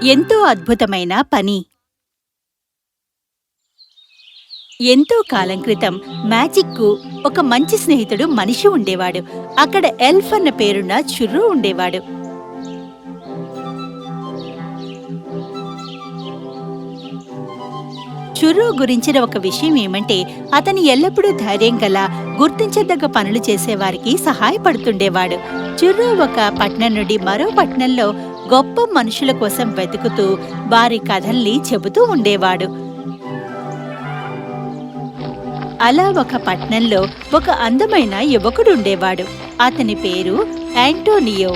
ఎంతో అద్భుతమైన పని. ఎంతో కాలం క్రితం మ్యాజిక్కు ఒక మంచి స్నేహితుడు మనిషి ఉండేవాడు. అక్కడ ఎల్ఫ్ అన్న పేరున్న చుర్రు ఉండేవాడు. చుర్రు గురించిన ఒక విషయం ఏమంటే అతను ఎల్లప్పుడూ ధైర్యం గల గుర్తించదగ్గ పనులు చేసేవారికి సహాయపడుతుండేవాడు. చుర్రు ఒక పట్నం నుండి మరో పట్నంలో గొప్ప మనుషుల కోసం వెతుకుతూ వారి కథల్ని చెబుతూ ఉండేవాడు. అలా ఒక పట్నంలో ఒక అందమైన యువకుడుండేవాడు. అతని పేరు యాంటోనియో.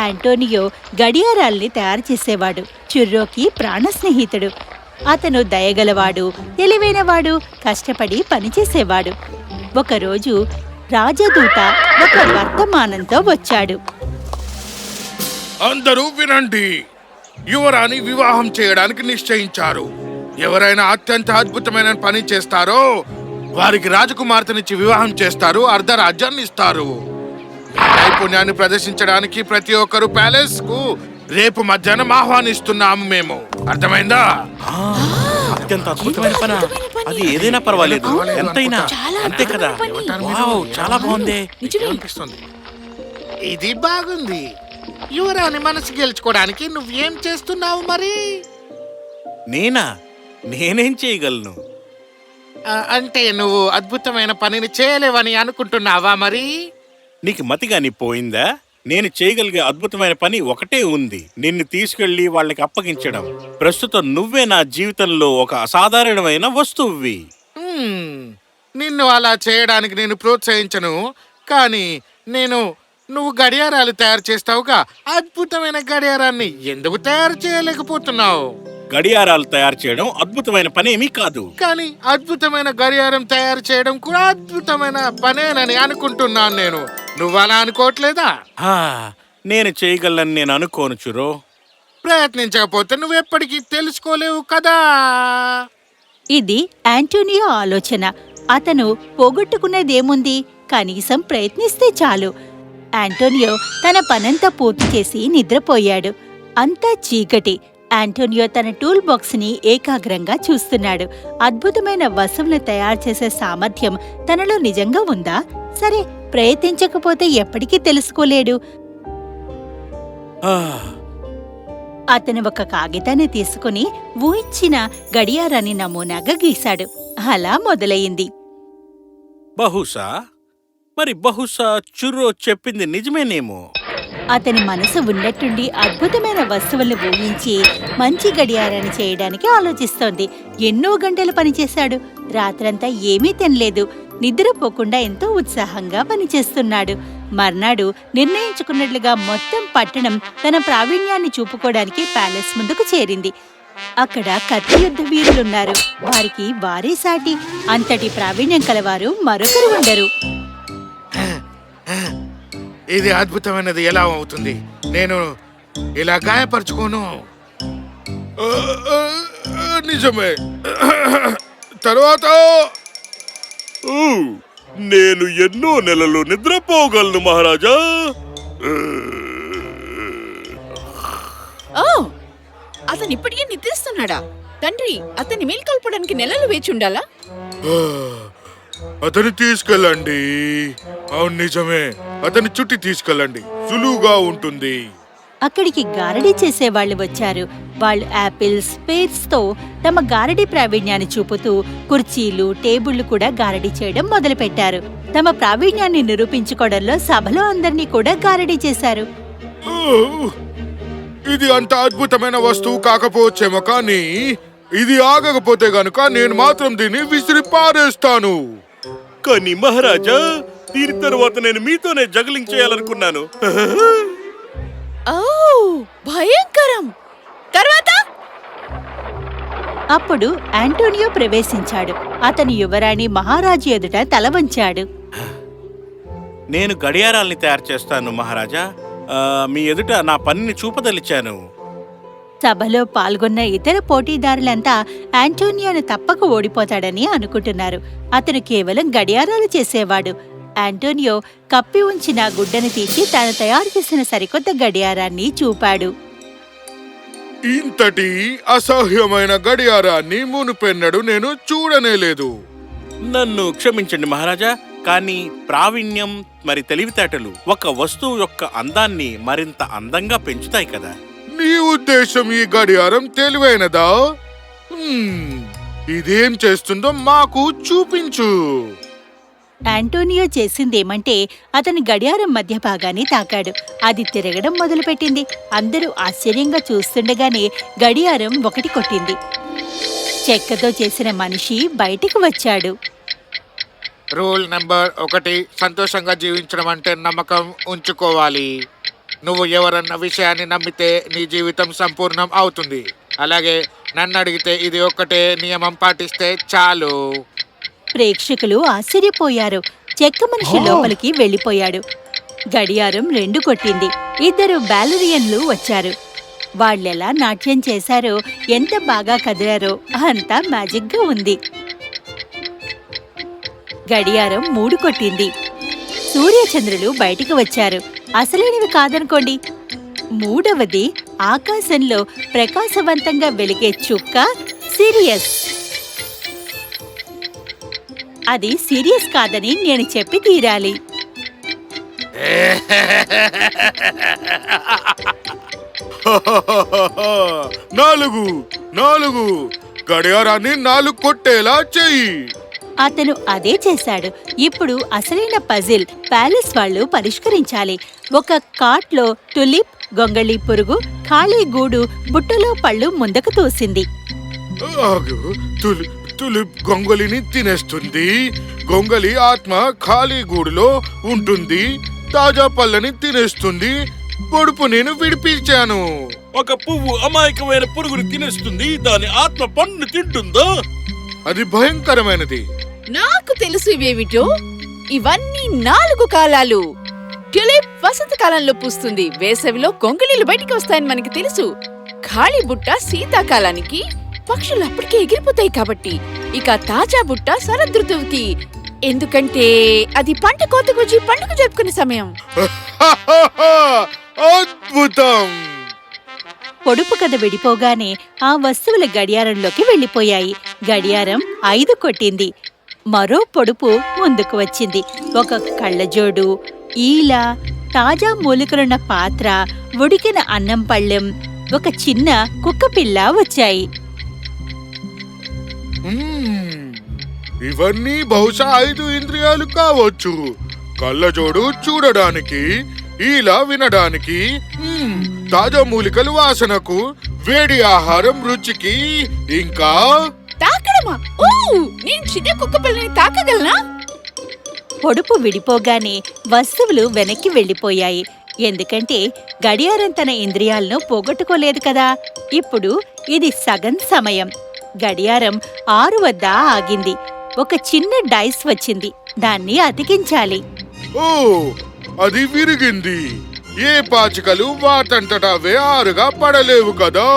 యాంటోనియో గడియారాల్ని తయారు చేసేవాడు. చుర్రోకి ప్రాణ స్నేహితుడు. అతను దయగలవాడు, తెలివైనవాడు, కష్టపడి పనిచేసేవాడు. ఒకరోజు రాజదూత ఒక వర్తమానంతో వచ్చాడు. అందరూ వినండి, యువరాణి వివాహం చేయడానికి నిశ్చయించారు. ఎవరైనా అత్యంత అద్భుతమైన పని చేస్తారో వారికి రాజకుమార్తెనిచ్చి వివాహం చేస్తారు, అర్ధరాజ్యాన్ని ఇస్తారు. నైపుణ్యాన్ని ప్రదర్శించడానికి ప్రతి ఒక్కరు ప్యాలెస్ కు రేపు మధ్యాహ్నం ఆహ్వానిస్తున్నాము. మేము అర్థమైందా? అత్యంత అద్భుతమైన పని. అది ఏదైనా పర్వాలేదు, ఎంతైనా అంతే కదా. చాలా బాగుంది. ఇది బాగుంది. యువరాణి మనసు గెలుచుకోవడానికి నువ్వేం చేస్తున్నావు మరి? నేనేం చేయగలను? అంటే నువ్వు అద్భుతమైన పనిని చేయలేవని అనుకుంటున్నావా మరి? నీకు మతిగాని పోయిందా? నేను చేయగలిగే అద్భుతమైన పని ఒకటే ఉంది, నిన్ను తీసుకెళ్లి వాళ్ళకి అప్పగించడం. ప్రస్తుతం నువ్వే నా జీవితంలో ఒక అసాధారణమైన వస్తువువి. నిన్ను అలా చేయడానికి నేను ప్రోత్సహించను, కానీ నువ్వు గడియారాలు తయారు చేస్తావుగా, అద్భుతమైన గడియారాన్ని ఎందుకు తయారు చేయలేకపోతున్నావు? గడియారాలు తయారు చేయడం అద్భుతమైన పనేమీ కాదు, కానీ అద్భుతమైన గడియారం తయారు చేయడం కూడా అద్భుతమైన పనేనని అనుకుంటున్నాను. నువ్వు అలా అనుకోవట్లేదా? నేను చేయగలను నేను అనుకోను చురో. ప్రయత్నించకపోతే నువ్వెప్పటికీ తెలుసుకోలేవు కదా. ఇది యాంటోనియో ఆలోచన. అతను పోగొట్టుకునేదేముంది, కనీసం ప్రయత్నిస్తే చాలు. యాంటోనియో తన పనంతా పూర్తి చేసి నిద్రపోయాడు. అంతా చీకటి. యాంటోనియో తన టూల్ బాక్స్ ని ఏకాగ్రంగా చూస్తున్నాడు. అద్భుతమైన వస్తువులు తయారు చేసే సామర్థ్యం తనలో నిజంగా ఉందా? సరే, ప్రయత్నించకపోతే ఎప్పటికీ తెలుసుకోలేడు. అతను ఒక కాగితాన్ని తీసుకుని ఊహించిన గడియారాన్ని నమూనాగా గీశాడు. అలా మొదలయింది. బహుశా చుర్రో చెప్పింది నిజమేనేమో. అతని మనసు ఉన్నట్టుండి అద్భుతమైన వస్తువులను ఊహించి మంచి గడియారాన్ని చేయడానికి ఆలోచిస్తోంది. ఎన్నో గంటలు పనిచేశాడు. రాత్రంతా ఏమీ తినలేదు. నిద్రపోకుండా ఎంతో ఉత్సాహంగా పనిచేస్తున్నాడు. మర్నాడు నిర్ణయించుకున్నట్లుగా మొత్తం పట్టణం తన ప్రావీణ్యాన్ని చూపుకోవడానికి ప్యాలెస్ ముందుకు చేరింది. అక్కడ కత్తి యుద్ధ వీరులున్నారు. వారికి వారే సాటి. అంతటి ప్రావీణ్యం కలవారు మరొకరు ఉండరు. ఇది అద్భుతమైనది ఎలా అవుతుంది? నేను ఇలా గాయపరుచుకోను. నిజమే. తర్వాత నేను ఎన్నో నెలలు నిద్రపోగలను మహారాజా. అతను ఇప్పటికే నిద్రిస్తున్నాడా? తండ్రి, అతన్ని మేల్కొల్పడానికి నెలలు వేచి ఉండాలా? అతన్ని తీసుకెళ్ళండి. అవును, నిజమే. అతని చుట్టి తీసుకెళ్ళండి, సులువుగా ఉంటుంది. అక్కడికి గారడీ చేసేవాళ్లు వచ్చారు. వాళ్ళు యాపిల్స్, పేర్స్ తో తమ గారడీ ప్రావీణ్యాన్ని చూపుతూ కుర్చీలు, టేబుళ్లు కూడా గారడీ చేయడం మొదలుపెట్టారు. తమ ప్రావీణ్యాన్ని నిరూపించుకోవడంలో సభలో అందర్నీ కూడా గారడీ చేశారు. ఇది అంత అద్భుతమైన వస్తువు కాకపోవచ్చేమో, కానీ ఇది ఆగకపోతే గనుక నేను మాత్రం దీన్ని విసిరి పారేస్తాను. కానీ మహారాజా, దీని తర్వాత నేను మీతోనే జగలింగ్ చేయాలనుకున్నాను. భయంకరం. తర్వాత అప్పుడు యాంటోనియో ప్రవేశించాడు. అతని యువరాణి మహారాజు ఎదుట తల వంచాడు. నేను గడియారాల్ని తయారు చేస్తాను మహారాజా. మీ ఎదుట నా పనిని చూపదలిచాను. సభలో పాల్గొన్న ఇతర పోటీదారులంతా యాంటోనియోను తప్పక ఓడిపోతాడని అనుకుంటున్నారు. అతను కేవలం గడియారాలు చేసేవాడు. యాంటోనియో కప్పి ఉంచిన గుడ్డను తీసి తాను తయారు చేసిన సరికొత్త గడియారాన్ని చూపాడు. ఇంతటి అసహ్యమైన గడియారాన్ని మునుపెన్నడు నేను చూడనేలేదు. నన్ను క్షమించండి మహారాజా, కానీ ప్రావీణ్యం మరి తెలివితేటలు ఒక వస్తువు యొక్క అందాన్ని మరింత అందంగా పెంచుతాయి కదా. నీ ఉద్దేశం ఈ గడియారం తెలివైనదా? ఇదేం చేస్తుందో మాకు చూపించు. యాంటోనియో చేసిందేమంటే అతని గడియారం మధ్య భాగాన్ని తాకాడు. అది తిరగడం మొదలుపెట్టింది. అందరూ ఆశ్చర్యంగా చూస్తుండగానే గడియారం ఒకటి కొట్టింది. చెక్కతో చేసిన మనిషి బయటికి వచ్చాడు. రూల్ నెంబర్ 1, సంతోషంగా జీవించడం అంటే నమ్మకం ఉంచుకోవాలి. నువ్వు ఎవరన్న విషయాన్ని నమ్మితే నీ జీవితం సంపూర్ణం అవుతుంది. అలాగే నన్ను అడిగితే ఇది ఒక్కటే నియమం పాటిస్తే చాలు. ప్రేక్షకులు ఆశ్చర్యపోయారు. చెక్క మనిషి లోపలికి వెళ్ళిపోయాడు. గడియారం 2 కొట్టింది. 2 బ్యాలరియన్లు వచ్చారు. వాళ్ళెలా నాట్యం చేశారో, ఎంత బాగా కదిలారో అంతా మ్యాజిక్గా ఉంది. గడియారం 3 కొట్టింది. సూర్యచంద్రులు బయటికి వచ్చారు. అసలైనవి కాదనుకోండి. 3వది ఆకాశంలో ప్రకాశవంతంగా వెలిగే చుక్క సిరియస్. అది సీరియస్ కాదని నేను చెప్పి తీరాలి. నాలుగు గడియారాన్ని 4 కొట్టేలా చెయ్యి. అతను అదే చేశాడు. ఇప్పుడు అసలైన పజిల్ ప్యాలెస్ వాళ్ళు పరిష్కరించాలి. ఒక కార్ట్లో టులిప్, గొంగళి పురుగు, ఖాళీ గూడు, బుట్టలో పళ్ళు ముందుకు తోసింది. తులిప్ గొంగలిని తినేస్తుంది. గొంగలి ఆత్మ ఖాళీ గూడులో ఉంటుంది. తాజా పళ్ళని తినేస్తుంది. పొడుపు నేను విడిపించాను. ఒక పువ్వు అమాయకమైన పురుగుని తినేస్తుంది, దాని ఆత్మ పండును తింటుందా? అది భయంకరమైనది. నాకు తెలుసు ఇవేమిటో. ఇవన్నీ 4 కాలాలు. ట్యూలిప్ వసంతకాలంలో పూస్తుంది. వేసవిలో గొంగళీలు బయటికి వస్తాయని మనకి తెలుసు. ఖాళీ బుట్ట శీతాకాలానికి, పక్షులు అప్పటికే ఎగిరిపోతాయి కాబట్టి. ఇక తాజా బుట్ట శరదృతువుకి, ఎందుకంటే అది పంట కోతకొచ్చి పండుగ జరుపుకునే సమయం. అద్భుతం. పొడుపు కథ విడిపోగానే ఆ వస్తువుల గడియారంలోకి వెళ్ళిపోయాయి. గడియారం 5 కొట్టింది. మరో పొడుపు ముందుకు వచ్చింది. ఒక కళ్ళజోడు, ఈల, తాజా మూలికలున్న పాత్ర, ఉడికిన అన్నం పళ్ళెం, ఒక చిన్న కుక్కపిల్ల వచ్చాయి. ఇవన్నీ బహుశా 5 ఇంద్రియాలు కావచ్చు. కళ్ళజోడు చూడడానికి, ఇలా వినడానికి, తాజా మూలికలు వాసనకు, వేడి ఆహారం రుచికి, ఇంకా తాకడమా? ఓ, నేను చిన్న కుక్క పిల్లని తాకగలనా? పొడుపు విడిపోగానే వస్తువులు వెనక్కి వెళ్ళిపోయాయి. ఎందుకంటే గడియారం తన ఇంద్రియాలను పోగొట్టుకోలేదు కదా. ఇప్పుడు ఇది సగం సమయం. గడియారం 6 వద్ద ఆగింది. ఒక చిన్న డైస్ వచ్చింది. దాన్ని అతికించాలి. ఓ, అది విరిగింది. ఏ పాచికలు వాటంతట అవే 6గా పడలేవు కదా.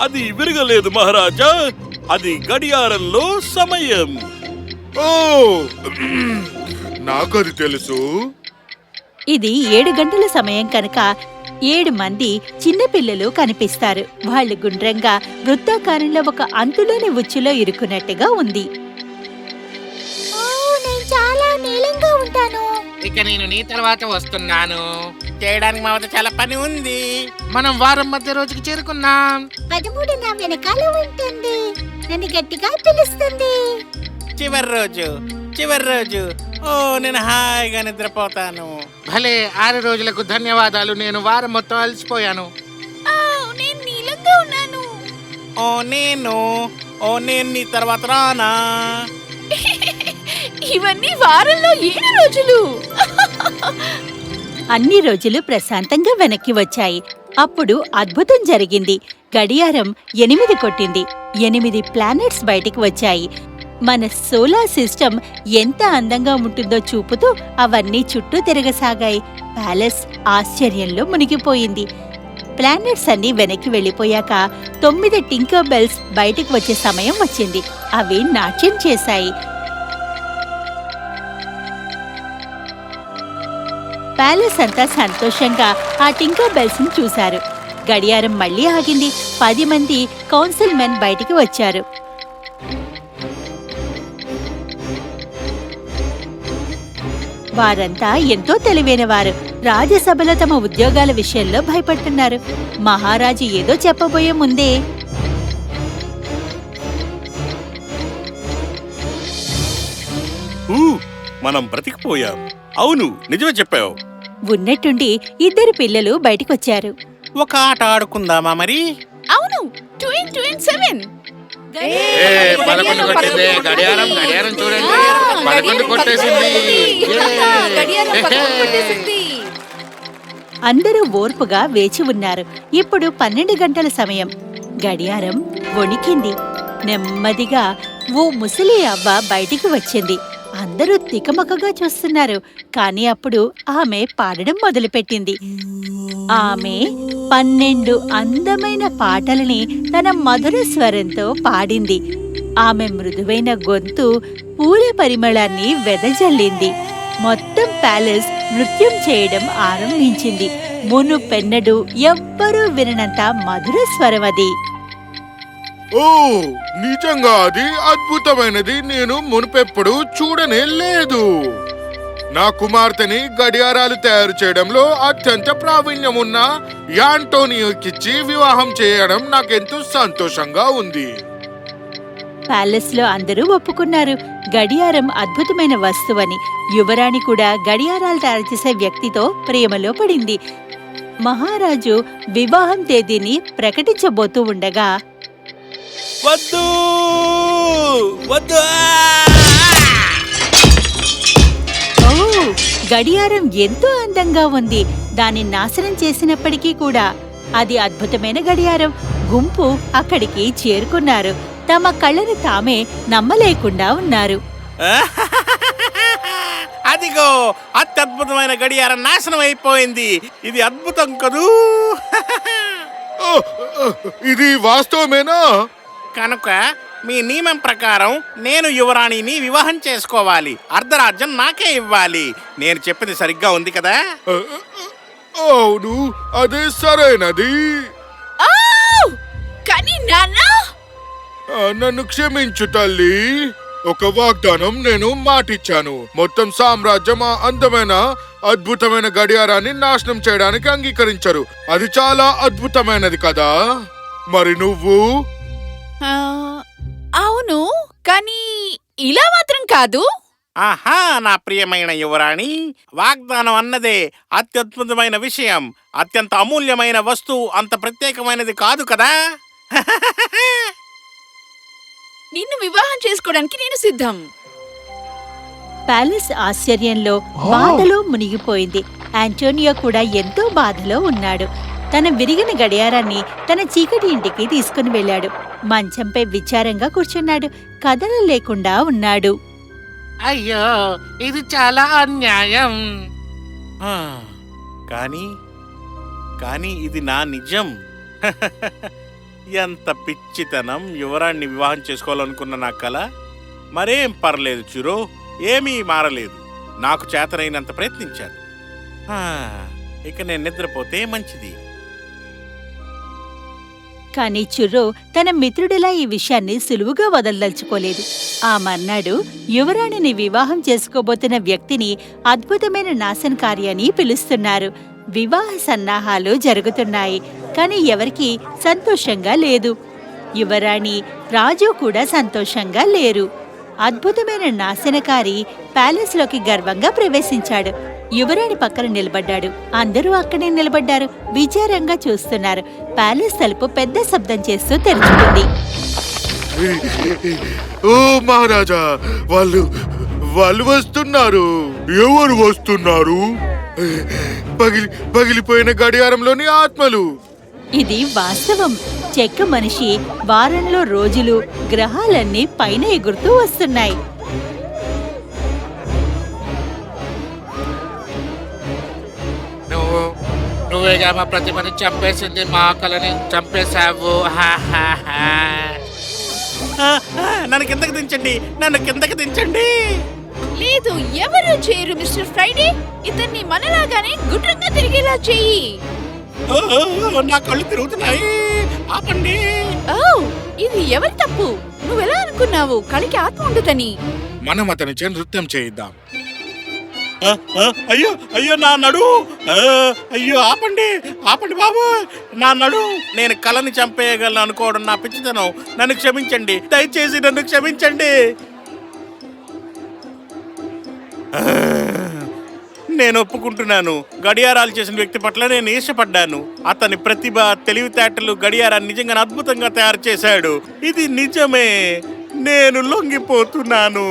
అది విరగలేదు మహారాజా, అది గడియారంలో సమయం. ఓ, నాకది తెలుసు. ఇది 7 గంటల సమయం కనుక 7 మంది చిన్నపిల్లలు కనిపిస్తారు. వాళ్ళు గుండ్రంగా వృత్తాకారంలో ఒక అంతులోని ఉచ్చులో ఇరుకున్నట్టుగా ఉంది. చాలా నీలంగా ఉంటాను. ఇక నేను నీ తర్వాత వస్తున్నాను. చేయడానికి మా వద్ద చాలా పని ఉంది. మనం వారం మధ్య రోజుకి చేరుకున్నాం. 13 నా వెనకాల ఉంటుంది. నన్ను గట్టిగా పిలుస్తుంది. చివరి రోజు ఓ, నేను హాయిగా నిద్రపోతాను. భలే, 6 రోజులకు ధన్యవాదాలు. నేను వారం మొత్తం అలసిపోయాను. నేను నీలంగా ఉన్నాను. నేను నీ తర్వాత రానా? ఇవన్నీ వారంలో 7 రోజులు. అన్ని రోజులు ప్రశాంతంగా వెనక్కి వచ్చాయి. అప్పుడు అద్భుతం జరిగింది. గడియారం 8 కొట్టింది. 8 ప్లానెట్స్ బయటికి వచ్చాయి. మన సోలార్ సిస్టమ్ ఎంత అందంగా ఉంటుందో చూపుతూ అవన్నీ చుట్టూ తిరగసాగాయి. ప్యాలెస్ ఆశ్చర్యంలో మునిగిపోయింది. ప్లానెట్స్ అన్నీ వెనక్కి వెళ్ళిపోయాక 9 టింకర్ బెల్స్ బయటికి వచ్చే సమయం వచ్చింది. అవి నాట్యం చేశాయి. ప్యాలెస్ అంతా సంతోషంగా ఆ టింకర్ బెల్స్ ని చూశారు. గడియారం మళ్ళీ ఆగింది. 10 మంది కౌన్సిల్ మెన్ బయటికి వచ్చారు. వారంతా ఎంతో తెలివైన వారు. రాజ్యసభలో తమ ఉద్యోగాల విషయంలో భయపడుతున్నారు. మహారాజు ఏదో చెప్పబోయే ముందే మనం బ్రతికిపోయాం. అవును, నిజమే చెప్పావు. ఉన్నట్టుండి 2 పిల్లలు బయటికొచ్చారు. ఒక ఆట ఆడుకుందామా మరి? అవును, 2 in 2 in 7. 11 కొట్టింది. గడియారం గడియారం చూడండి, 11 కొట్టేసింది. గడియారం 11 కొట్టేసింది. అందరూ ఓర్పుగా వేచి ఉన్నారు. ఇప్పుడు 12 గంటల సమయం. గడియారం వణికింది. నెమ్మదిగా ఓ ముసలి అవ్వ బయటికి వచ్చింది. అందరూ తికమకగా చూస్తున్నారు. కాని అప్పుడు ఆమె పాడడం మొదలుపెట్టింది. ఆమె 12 అందమైన పాటలని తన మధుర స్వరంతో పాడింది. ఆమె మృదువైన గొంతు పూల పరిమళాన్ని వెదజల్లింది. మొత్తం ప్యాలెస్ నృత్యం చేయడం ఆరంభించింది. మునుపెన్నడూ ఎవ్వరూ విననంత మధుర స్వరం అది. ఓ, నిజంగా అది అద్భుతమైనది. నేను మునుపెప్పుడు చూడనే లేదు. నా కుమార్తెని గడియారాలు తయారు చేయడంలో అత్యంత ప్రావీణ్యం ఉన్న యాంటోనియోకిచ్చి వివాహం చేయడం నాకెంతో సంతోషంగా ఉంది. ప్యాలెస్ లో అందరూ ఒప్పుకున్నారు. గడియారం అద్భుతమైన వస్తువని. యువరాణి కూడా గడియారాలు తయారు చేసే వ్యక్తితో ప్రేమలో పడింది. మహారాజు వివాహం తేదీని ప్రకటించబోతూ ఉండగా వద్దు వద్దు! ఓ, గడియారం ఎంతో అందంగా ఉంది. దాన్ని నాశనం చేసినప్పటికీ కూడా అది అద్భుతమైన గడియారం. గుంపు అక్కడికి చేరుకున్నారు. తమ కళ్ళను తామే నమ్మలేకుండా ఉన్నారు. అదిగో, అత్యద్భుతమైన గడియారం నాశనం అయిపోయింది. ఇది అద్భుతం కదూ. ఓ, ఇది వాస్తవమేనా? కనుక మీ నియమం ప్రకారం నేను యువరాణిని వివాహం చేసుకోవాలి. అర్ధరాజ్యం నాకే ఇవ్వాలి. నేను చెప్పింది సరిగ్గా ఉంది కదా? అవును, అదే సరైనది. కానీ నాన్న, నన్ను క్షమించు తల్లి. ఒక వాగ్దానం నేను మాటిచ్చాను. మొత్తం సామ్రాజ్యం ఆ అందమైన అద్భుతమైన గడియారాన్ని నాశనం చేయడానికి అంగీకరించరు. అది చాలా అద్భుతమైనది కదా. మరి నువ్వు? అవును, కానీ ఇలా మాత్రం కాదు. ఆహా, నా ప్రియమైన యువరాణి, వాగ్దానం అన్నదే అత్యద్భుతమైన విషయం. అత్యంత అమూల్యమైన వస్తువు అంత ప్రత్యేకమైనది కాదు కదా. నిన్ను వివాహం చేసుకోవడానికి నేను సిద్ధం. ప్యాలెస్ ఆశ్చర్యంలో బాధలో మునిగిపోయింది. యాంటోనియో కూడా ఎంతో బాధలో ఉన్నాడు. తన విరిగిన గడియారాన్ని తన చీకటి ఇంటికి తీసుకుని వెళ్ళాడు. మంచంపై విచారంగా కూర్చున్నాడు. కథలు లేకుండా ఉన్నాడు. అయ్యో, ఇది చాలా అన్యాయం. కానీ ఇది నా నిజం. ఎంత పిచ్చితనం. యువరాణ్ణి వివాహం చేసుకోవాలనుకున్న నా కల మరేం పర్లేదు చురో, ఏమీ మారలేదు. నాకు చేతనైనంత ప్రయత్నించాను. ఇక నేను నిద్రపోతే మంచిది. కాని చుర్రో తన మిత్రుడిలా ఈ విషయాన్ని సులువుగా వదలదలుచుకోలేదు. ఆ మర్నాడు యువరాణిని వివాహం చేసుకోబోతున్న వ్యక్తిని అద్భుతమైన నాశనకారి అని పిలుస్తున్నారు. వివాహ సన్నాహాలు జరుగుతున్నాయి. కాని ఎవరికీ సంతోషంగా లేదు. యువరాణి, రాజు కూడా సంతోషంగా లేరు. అద్భుతమైన నాశనకారి ప్యాలెస్లోకి గర్వంగా ప్రవేశించాడు. యువరాణి పక్కన నిలబడ్డాడు. అందరూ అక్కడే నిలబడ్డారు. విచారంగా చూస్తున్నారు. ప్యాలెస్ తలుపు పెద్ద శబ్దం చేస్తూ తెరుచుకుంది. ఓ మహారాజా, వాళ్ళు వస్తున్నారు. ఎవరు వస్తున్నారు? పగిలిపోయిన గడియారంలోని ఆత్మలు. ఇది వాస్తవం. చెక్క మనిషి వారంలో రోజులు గ్రహాలన్నీ పైన ఎగురుతూ వస్తున్నాయి. నువ్వేగా మా ప్రతిమని చంపేసింది, మా ఆకలిని చంపేశావు. నన్ను కిందకి దించండి, నన్ను కిందకి దించండి. లేదు, ఎవరు చేయరు మిస్టర్ ఫ్రైడే. ఇతన్ని మనలాగానే గుండ్రంగా తిరిగేలా చెయ్యి. నా కళ్ళు తిరుగుతున్నాయి. ఆపండి. ఓ ఇది ఎవరి తప్పు? నువ్వెలా అనుకున్నావు కలికి ఆత్మ ఉండదని? మనం అతనిచే నృత్యం చేయిద్దాం. అయ్యో అయ్యో నా నడు. అయ్యో ఆపండి ఆపండి బాబు, నా నడు. నేను కళని చంపేయగలను అనుకోవడం నా పిచ్చితనం. నన్ను క్షమించండి, దయచేసి నన్ను క్షమించండి. నేను ఒప్పుకుంటున్నాను, గడియారాలు చేసిన వ్యక్తి పట్ల నేను ఇష్టపడ్డాను. అతని ప్రతిభ, తెలివితేటలు గడియారాన్ని నిజంగా అద్భుతంగా తయారు చేశాడు. ఇది నిజమే, నేను లొంగిపోతున్నాను.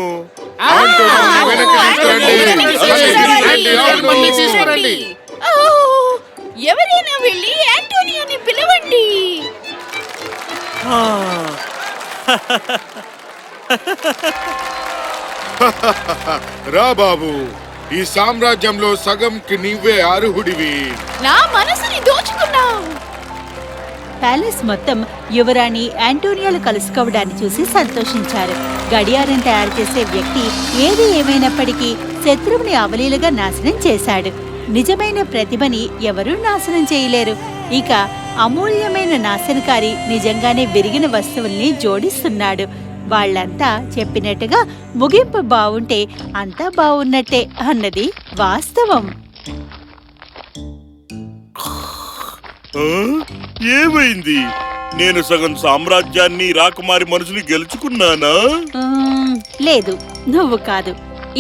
ఓ, ఎవరైనా వెళ్ళి యాంటోనియోని పిలవండి. రా బాబు, ఈ సామ్రాజ్యంలో సగంకి నీవే అర్హుడివి. నా మనసుని దోచుకున్నావు. ప్యాలెస్ మొత్తం యువరాణి యాంటోనియాలు కలుసుకోవడాన్ని చూసి సంతోషించారు. గడియారం తయారు చేసే వ్యక్తి ఏది ఏమైనప్పటికీ శత్రువుని అవలీలగా నాశనం చేశాడు. నిజమైన ప్రతిభని ఎవరూ నాశనం చేయలేరు. ఇక అమూల్యమైన నాశనకారి నిజంగానే విరిగిన వస్తువుల్ని జోడిస్తున్నాడు. వాళ్ళంతా చెప్పినట్టుగా ముగింపు బావుంటే అంతా బావున్నట్టే అన్నది వాస్తవం. ఏమైంది? నేను సగం సామ్రాజ్యాన్ని, రాకుమారి మనసుని గెలుచుకున్నానా? లేదు, నువ్వు కాదు.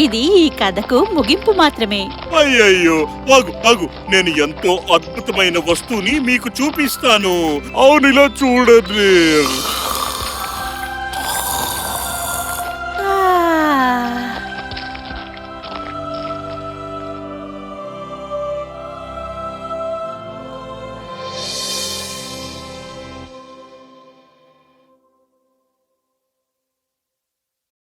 ఇది ఈ కథకు ముగింపు మాత్రమే. అయ్యయ్యో, ఆగు, నేను ఎంతో అద్భుతమైన వస్తువుని మీకు చూపిస్తాను. అవునిలా చూడండి.